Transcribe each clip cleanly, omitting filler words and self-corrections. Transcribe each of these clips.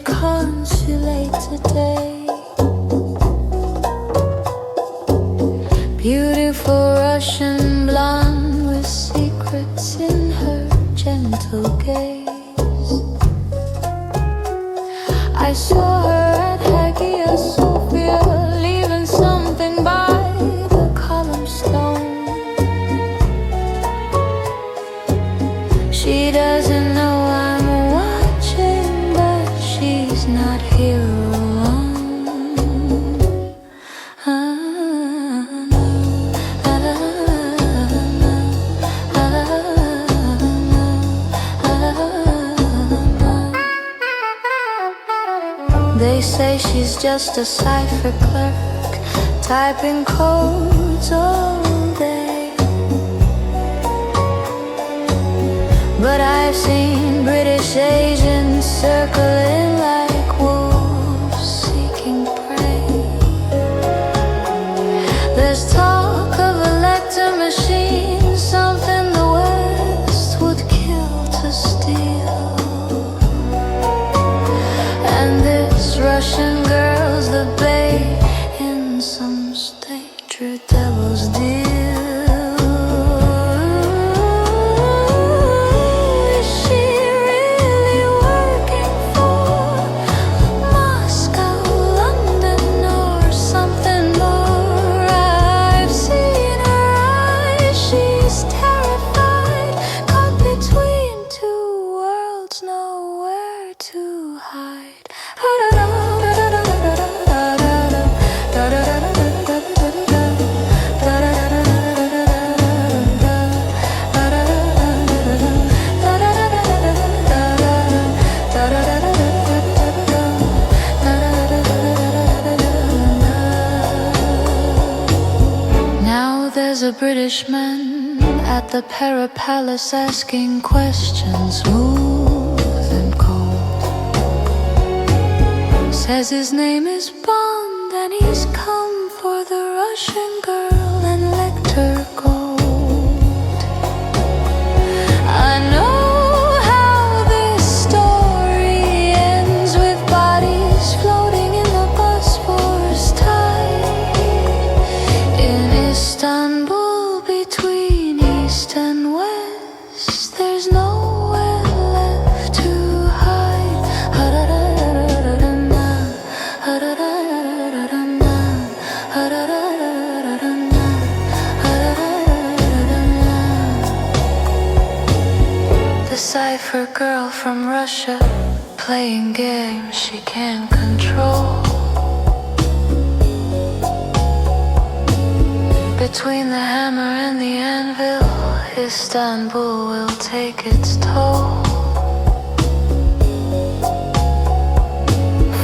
consulate today. Beautiful Russian blonde with secrets in her gentle gaze. I saw her at Hagia Sophia, leaving something by the column stone. She doesn't know I'm watching, but she's not here alone. They say she's just a cipher clerk, typing codes all day. But I've seen British Asians circling like wolves seeking prey. There's talk of elector machines, something the West would kill to steal. And this Russian girl's the bait in some stage or devil's deal. Is she really working for Moscow, London, or something more? I've seen her eyes, she's terrified, caught between two worlds, nowhere to hide. Now there's a British man at the Para Palace asking questions smooth and cold. Says his name is Bond and he's come for the Russian girl and let her gold. I know how this story ends, with bodies floating in the Bosphorus tide. In Istanbul, between east and west, there's nowhere left to hide. The cipher girl from Russia, playing games she can't control. Between the hammer and the anvil, Istanbul will take its toll.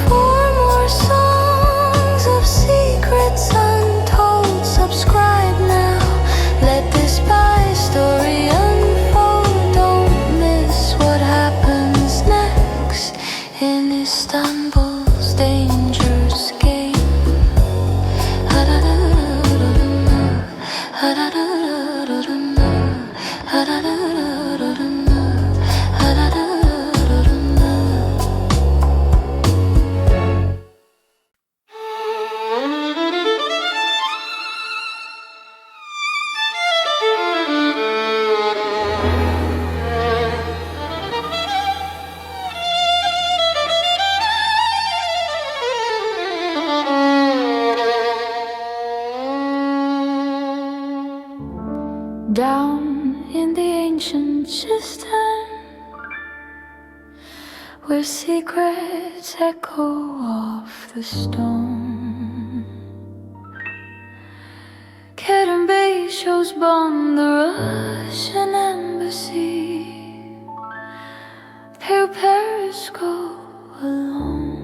For more songs of secrets untold, subscribe now. Let this spy story unfold. Don't miss what happens next in Istanbul's dangerous game. Down in the ancient cistern, where secrets echo off the stone, Kerem Bey shows Bond the Russian embassy. Pale Paris go alone.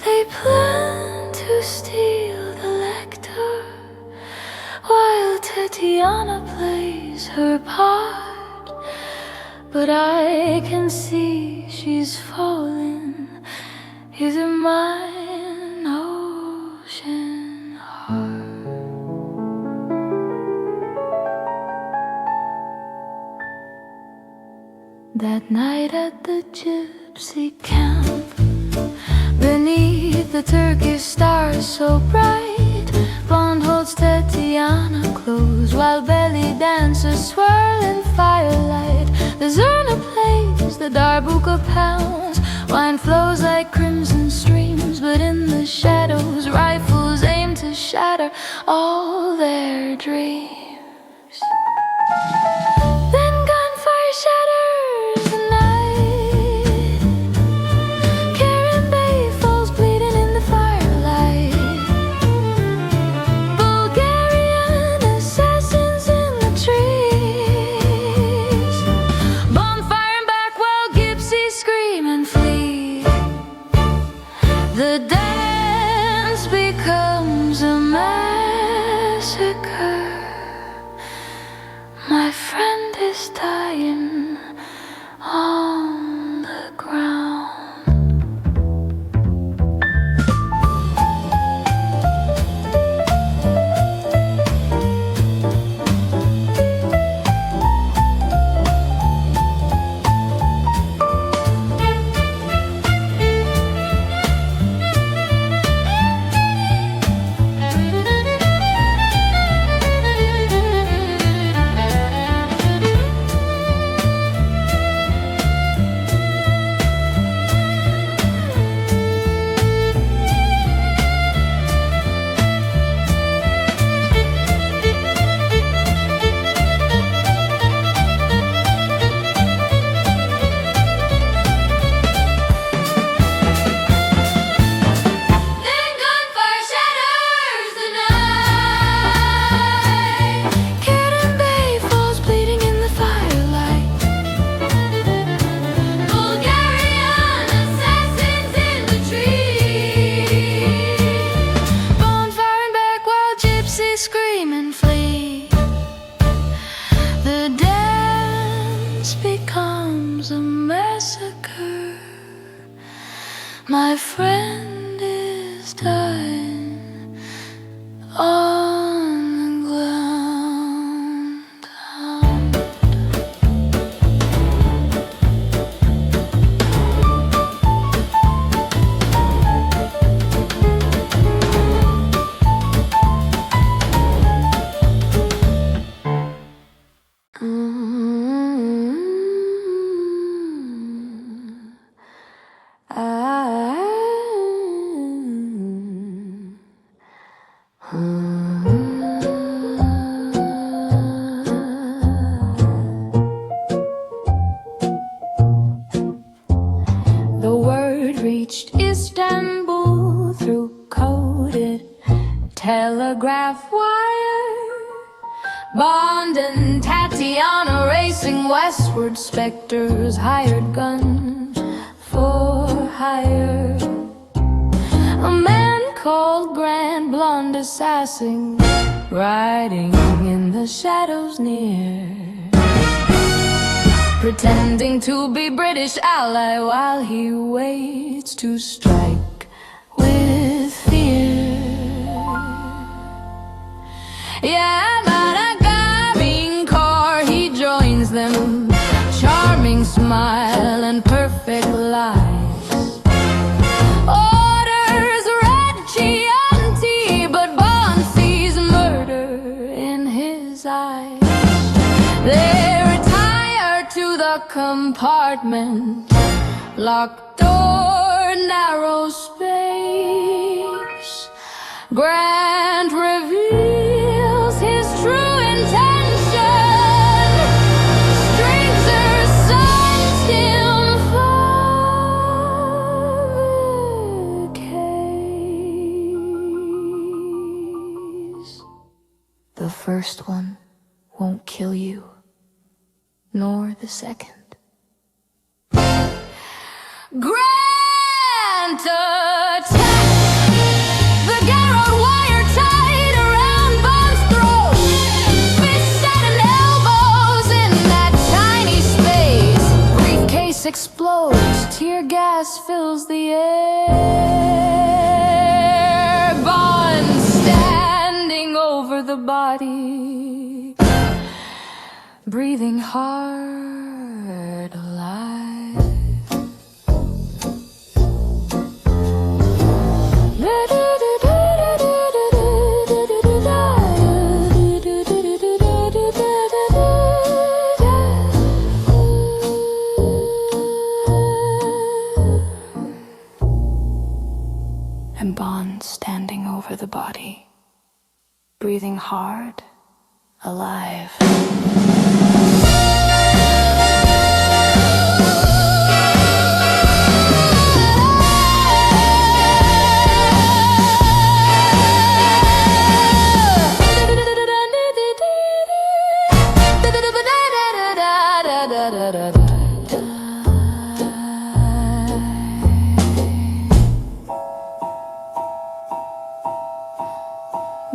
They plan to steal the lector, while Tatiana plays her part. But I can see she's fallen into mine ocean heart. That night at the Gypsy, gypsy camp, beneath the Turkish stars so bright. Blonde holds Tatiana close, while belly dancers swirl in firelight. The zurna plays, the darbuka pounds, wine flows like crimson streams. But in the shadows, rifles aim to shatter all their dreams. Then gunfire shatters the night. Karen Bay falls bleeding in the firelight. Bulgarian assassins in the trees, bonfiring back while gypsies scream and flee. The dance becomes a massacre. My friend is dying on the ground. Scream and flee. The dance becomes a massacre. My friend is dying on the ground. The word reached Istanbul through coded telegraph wire. Bond and Tatiana racing westward, specters hired guns for hire. A man called Grand Blonde Assassin riding in the shadows near, pretending to be British ally while he waits to strike with fear. Yeah, but a garbing car, he joins them, charming smile and perfect lies. Orders red Chianti, but Bond sees murder in his eyes. They retire to the compartment, locked door, narrow space. Grant reveals his true intention. Stranger sends him for the case. The first one won't kill you, nor the second. Grant attack! The garrote wire tied around Bond's throat. Fists and elbows in that tiny space. Briefcase explodes, tear gas fills the air. Bond standing over the body, breathing hard, alive. and Bond standing over the body, breathing hard, alive.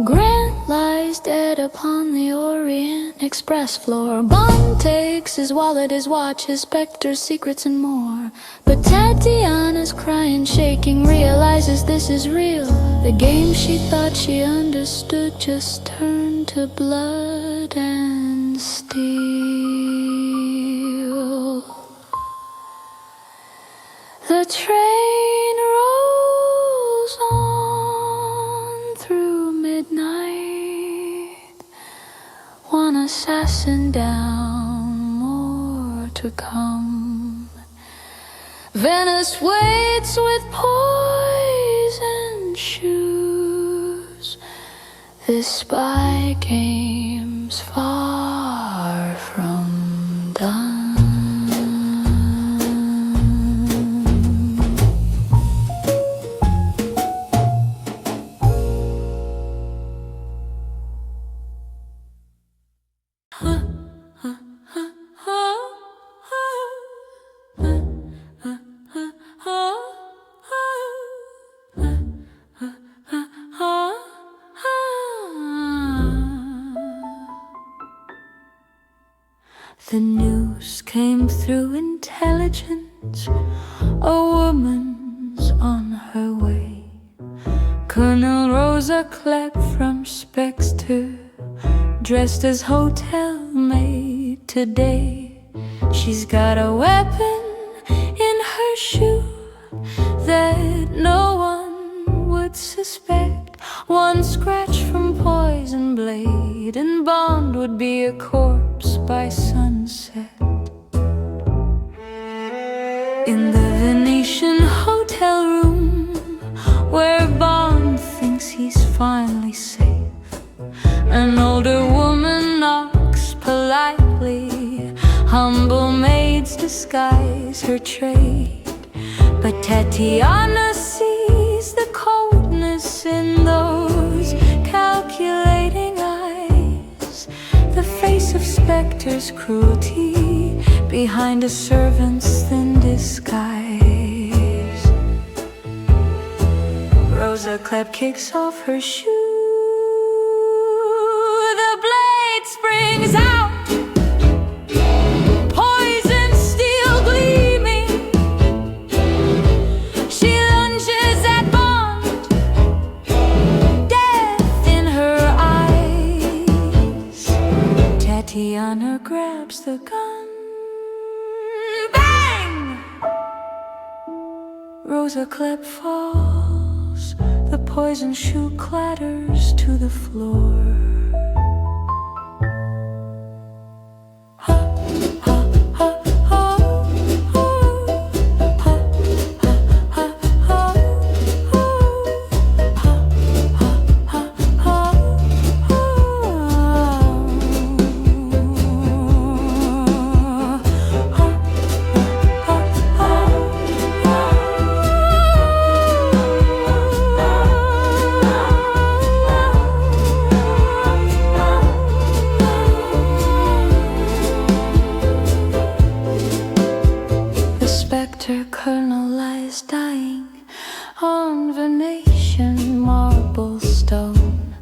Grant lies dead upon the Orient Express floor. Bond takes his wallet, his watch, his specters, secrets and more. But Tatiana's crying, shaking, realizes this is real. The game she thought she understood just turned to blood and steel. The train rolls on through midnight, one assassin down, more to come. Venice waits with poisoned shoes. This spy game's far from done. The news came through intelligence. A woman's on her way. Colonel Rosa Klepp from Spectre, dressed as hotel maid today. She's got a weapon in her shoe that no one would suspect. One scratch from poison blade and Bond would be a corpse by sunset. In the Venetian hotel room, where Bond thinks he's finally safe, an older woman knocks politely. Humble maids disguise her trade, but Tatiana sees the coldness in those calculating eyes, the face of Spectre's cruelty behind a servant's thin disguise. Rosa Klepp kicks off her shoe. The blade springs out, poison steel gleaming. She lunges at Bond, death in her eyes. Tatiana grabs the gun. Bang! Rosa Klepp falls. The poison shoe clatters to the floor. Colonel lies dying on Venetian marble stone,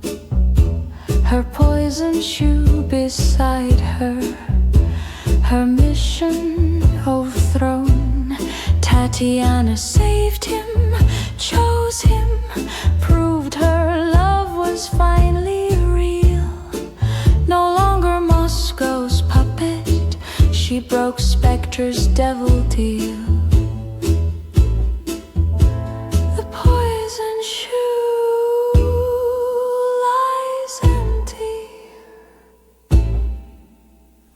her poison shoe beside her, her mission overthrown. Tatiana saved him, chose him, proved her love was finally real. No longer Moscow's puppet, she broke Spectre's devil deal.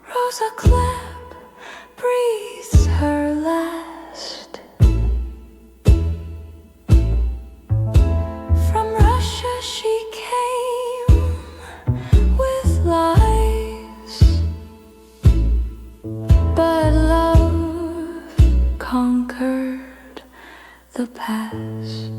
Rosa Klepp breathes her last. the past.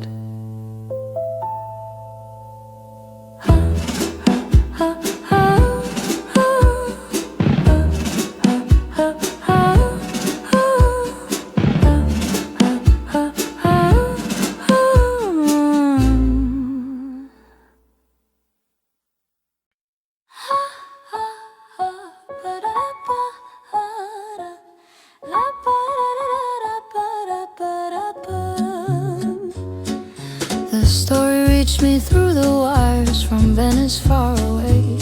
The story reached me through the wires from Venice far away.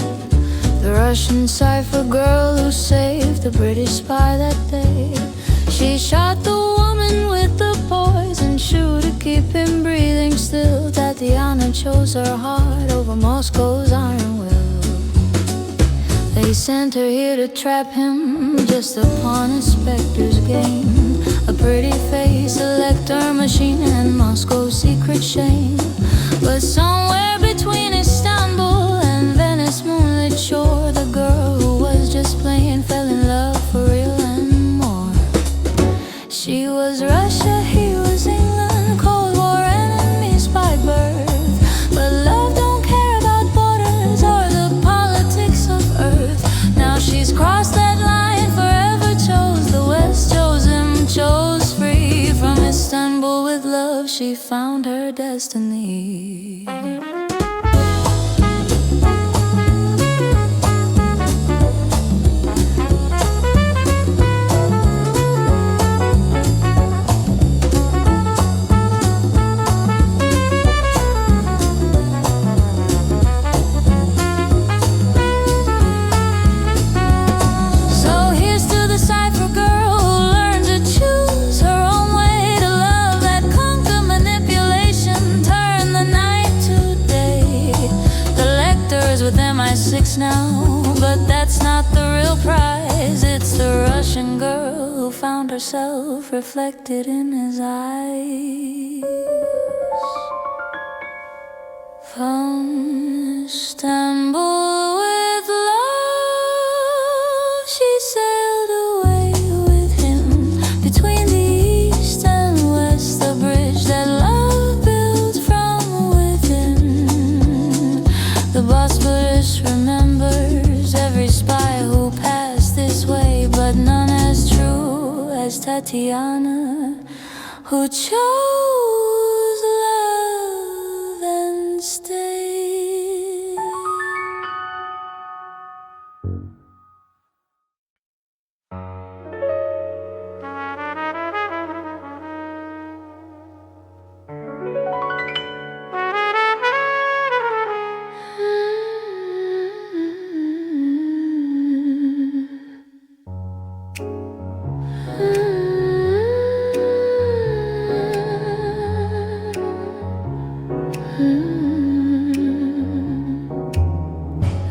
The Russian cipher girl who saved the British spy that day. She shot the woman with the poison shoe to keep him breathing still. Tatiana chose her heart over Moscow's iron will. They sent her here to trap him just upon a specter's game. A pretty face, a lector machine, and Moscow's secret shame. But somewhere between Istanbul and Venice moonlit shore, the girl who was just playing fell in love for real and more. She was Russia, he was England, Cold War enemies by birth. But love don't care about borders or the politics of earth. Now she's crossed that line, forever chose the West, chose him, chose free. From Istanbul with love she found her destiny. With MI6 now, but that's not the real prize. It's the Russian girl who found herself reflected in his eyes. From Istanbul with love, she sailed away with him between the east and west, the bridge that love built from within. The Bosporus remembers every spy who passed this way, but none as true as Tatiana, who chose love and stayed.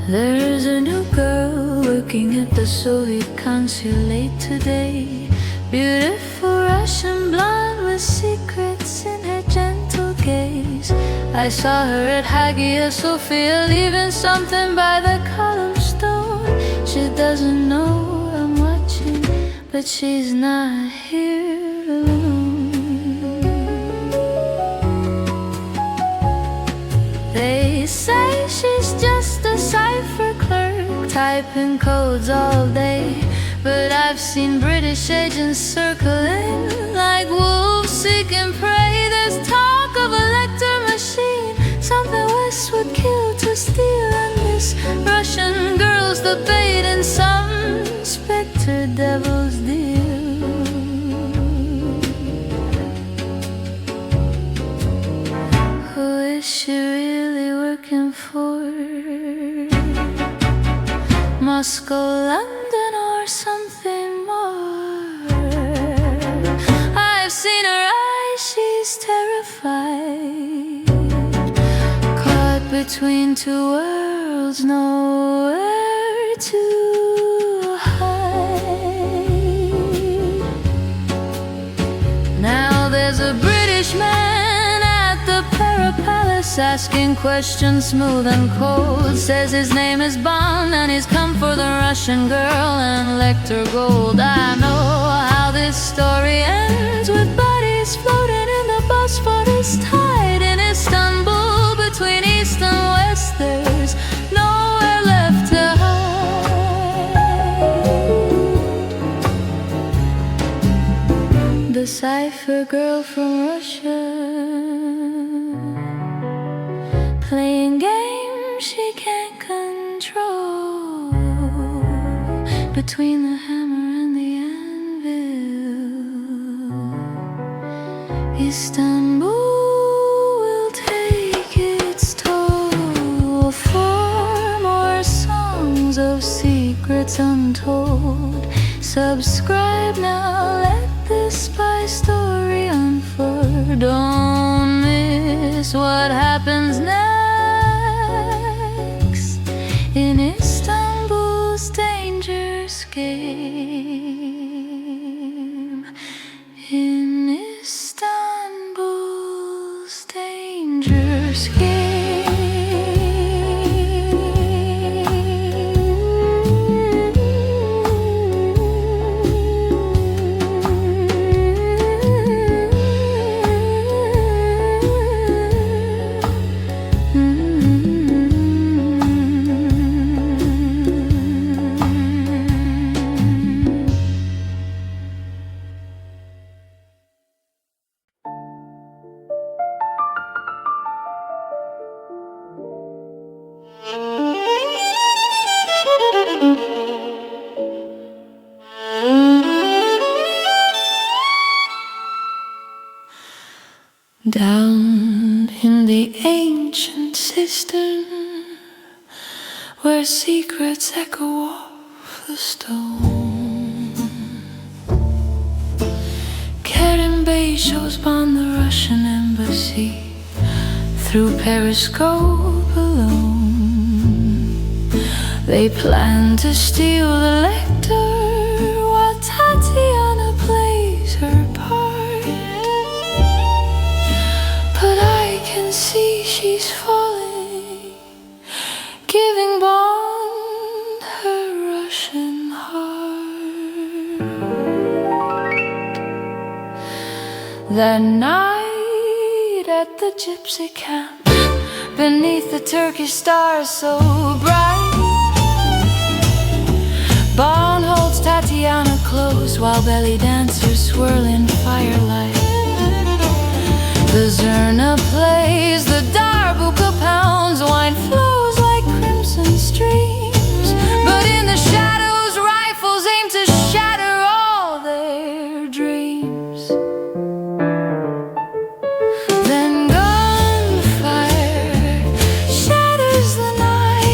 There's a new girl working at the Soviet consulate today. Beautiful Russian blonde with secrets in her gentle gaze. I saw her at Hagia Sophia leaving something by the column stone. She doesn't know I'm watching, but she's not here alone. They say she's just a cipher clerk, typing codes all day. But I've seen British agents circling like wolves seeking prey. There's talk of a lector machine, something West would kill to steal. And this Russian girl's the bait in some spectre devil's deal. Who is she really working for? Moscow, London, or something more? I've seen her eyes, she's terrified, caught between two worlds, nowhere to hide. Now there's a British man at the Palace asking questions smooth and cold. Says his name is Bond and he's come for the Russian girl and Lecter Gold. I know how this story ends, with bodies floating in the Cipher girl from Russia, playing games she can't control, between the hammer and the anvil. Istanbul will take its toll, for more songs of secrets untold. Subscribe now, let this spy story unfold. Don't miss what happens next in Istanbul's dreamscape. In Istanbul's dreamscape. Down in the ancient cistern, where secrets echo off the stone, Karen Bay shows on the Russian embassy through periscope alone. They plan to steal the lector while Tatiana plays her part. But I can see she's falling, giving Bond her Russian heart. That night at the Gypsy camp, beneath the Turkish stars so bright, Bond holds Tatiana close while belly dancers swirl in firelight. The zurna plays, the darbuka pounds, wine flows like crimson streams. But in the shadows, rifles aim to shatter all their dreams. Then gunfire shatters the night.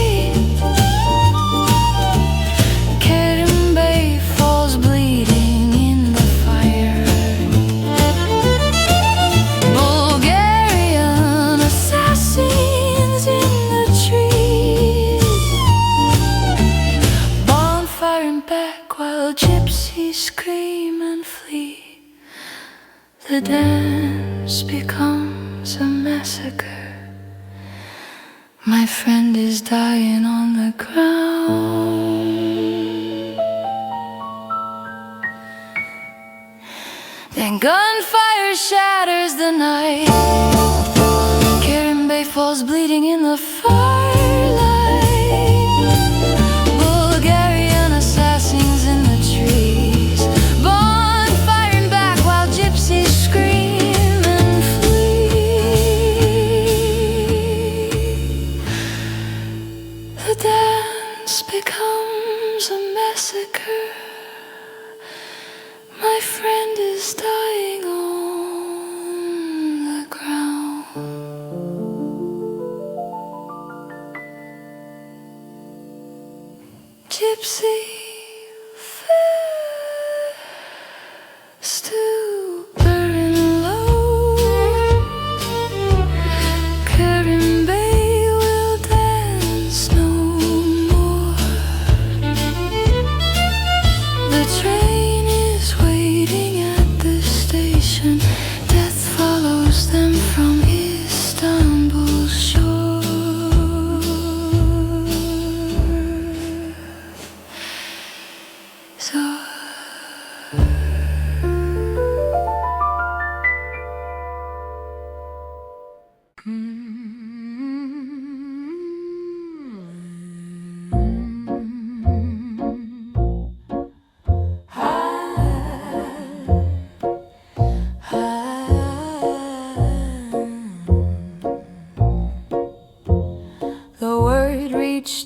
Kerim Bey falls bleeding in the fire. Bulgarian assassins in the trees, bonfiring back while gypsies scream and flee. The dance becomes a massacre. My friend is dying on the ground. Then gunfire shatters the night. Kerim Bey falls bleeding in the firelight. Bulgarian assassins in the trees, bonfiring back while gypsies scream and flee. The dance becomes a massacre. My friend is dying on the ground. Gypsy still burning low. Kerim Bey will dance no more. The train is waiting at the station. Death follows them from Istanbul's shore. So I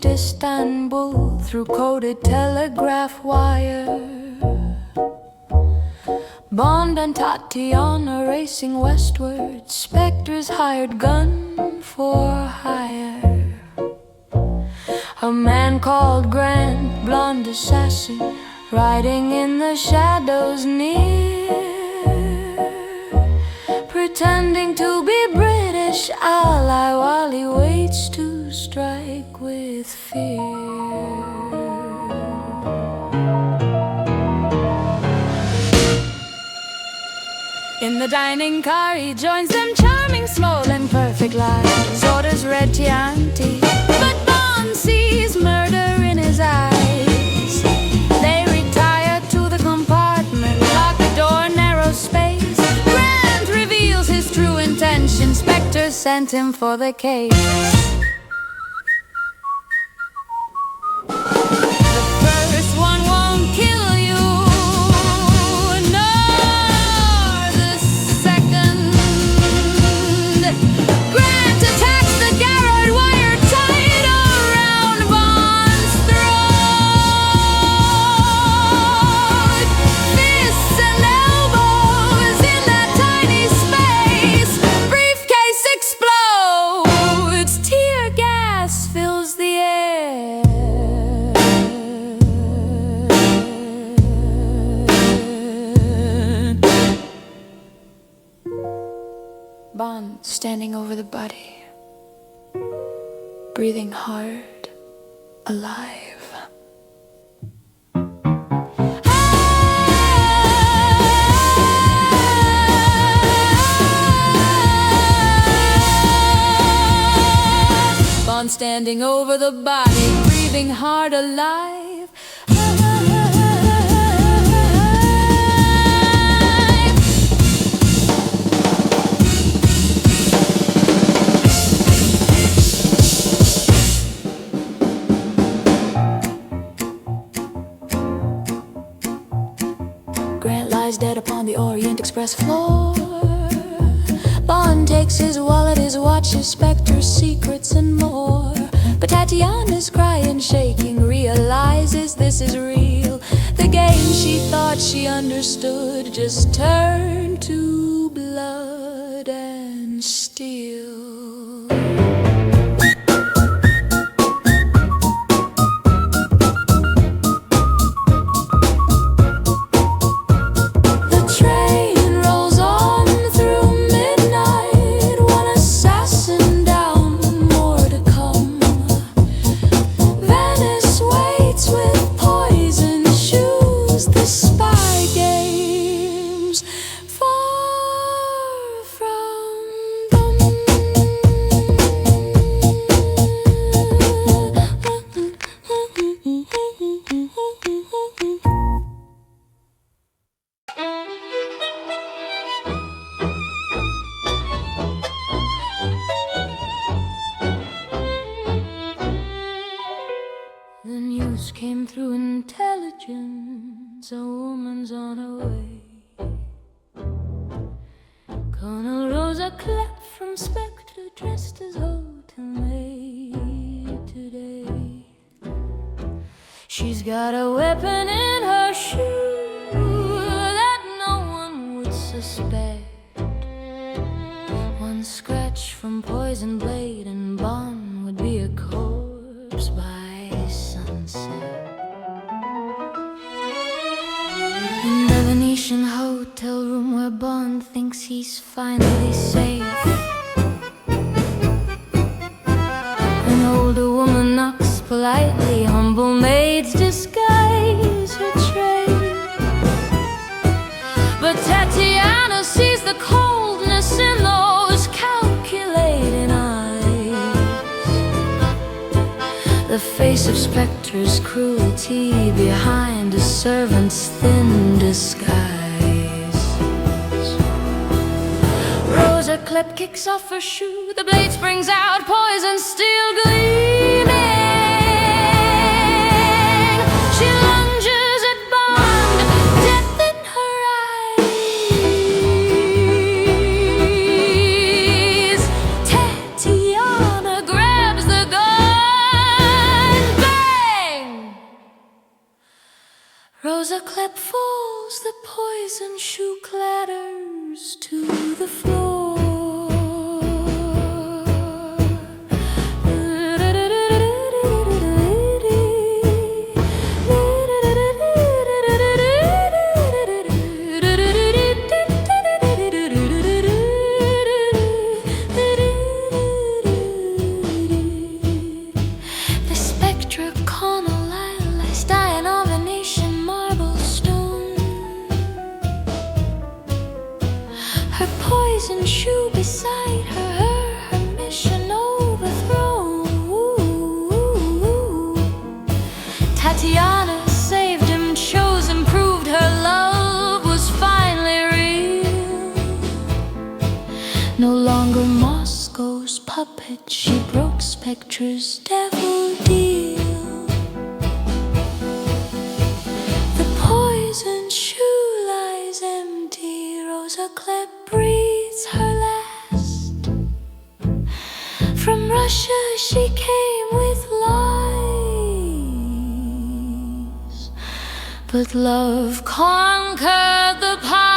reached Istanbul through coded telegraph wire. Bond and Tatiana racing westward, specters hired gun for hire. A man called Grant, blonde assassin, riding in the shadows near, pretending to be British ally while he waits to strike with fear. In the dining car he joins them, charming, small and perfect lives. Orders red Chianti, but Bond sees murder in his eyes. They retire to the compartment, lock the door, narrow space. Grant reveals his true intention, Spectre sent him for the case. Bond standing over the body, breathing hard, alive. Bond standing over the body, breathing hard, alive. Grant lies dead upon the Orient Express floor. Bond takes his wallet, his watch, his Spectre's secrets and more. But Tatiana's crying, shaking, realizes this is real. The game she thought she understood just turned to blood and steel. The news came through intelligence, a woman's on her way. Colonel Rosa Klepp from Spectre, dressed as hotel maid today. She's got a weapon in her shoe that no one would suspect. One scratch from poison blade and Bond would be a corpse by sunset. In the Venetian hotel room where Bond thinks he's finally safe, an older woman knocks politely, humble maids disguise her trade. But Tatiana sees the coldness in those calculating eyes, the face of Spectre's cruelty behind a servant's thin disguise. Rosa Klepp kicks off her shoe, the blade springs out, poison still gleaming. She lunges at Bond, death in her eyes. Tatiana grabs the gun, poison shoe beside her, her mission overthrown. Tatiana saved him, chose and proved her love was finally real. No longer Moscow's puppet, she broke Spectre's devil deal. The poison shoe lies empty, Rosa Klebb breathes her last. From Russia she came with lies, but love conquered the past.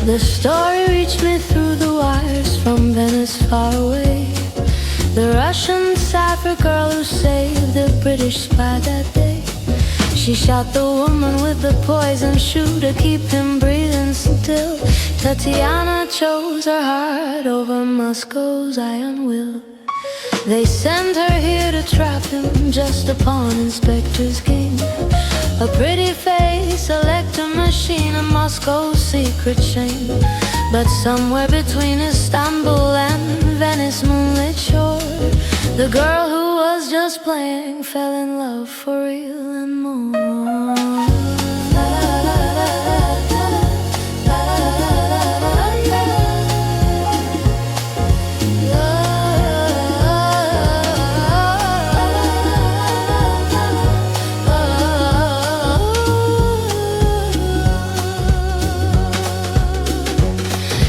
The story reached me through the wires from Venice far away. The Russian Cipher girl who saved the British spy that day. She shot the woman with the poison shoe to keep him breathing still. Tatiana chose her heart over Moscow's iron will. They sent her here to trap him just upon Inspector's game. A pretty face, elector machine, a Moscow secret shame. But somewhere between Istanbul and Venice moonlit shore, the girl who was just playing fell in love for real and more.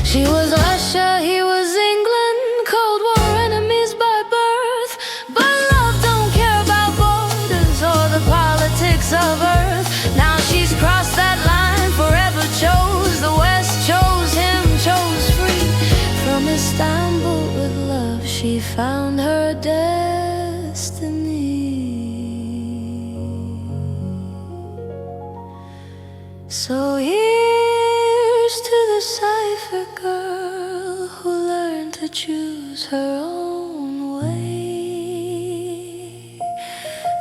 She was Russia, he was England, Cold War enemies by birth. But love don't care about borders or the politics of earth. Now she's crossed that line, forever chose the West, chose him, chose free. From Istanbul with love she found her destiny. So here's to the Cipher girl who learned to choose her own way,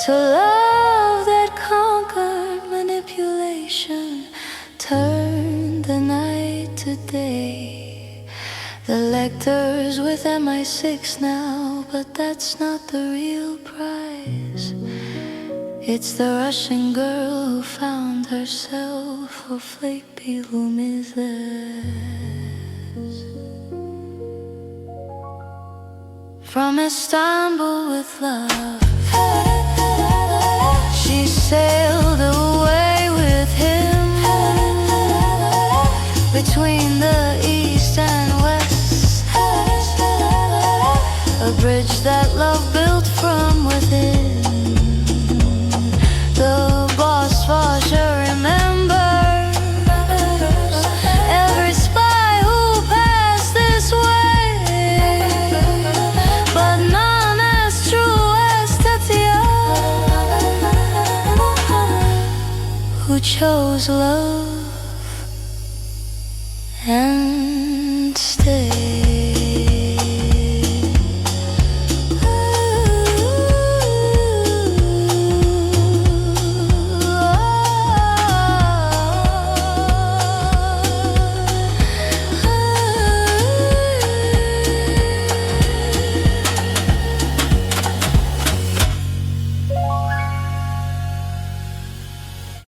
to love that conquered manipulation, turned the night to day. The lectors with MI6 now, but that's not the real prize. It's the Russian girl who found herself au flépil misère. From Istanbul with love, she sailed away with him, between the east and west, a bridge that love built from within. The boss Vasher remembers every spy who passed this way, but none as true as Tatiana, who chose love and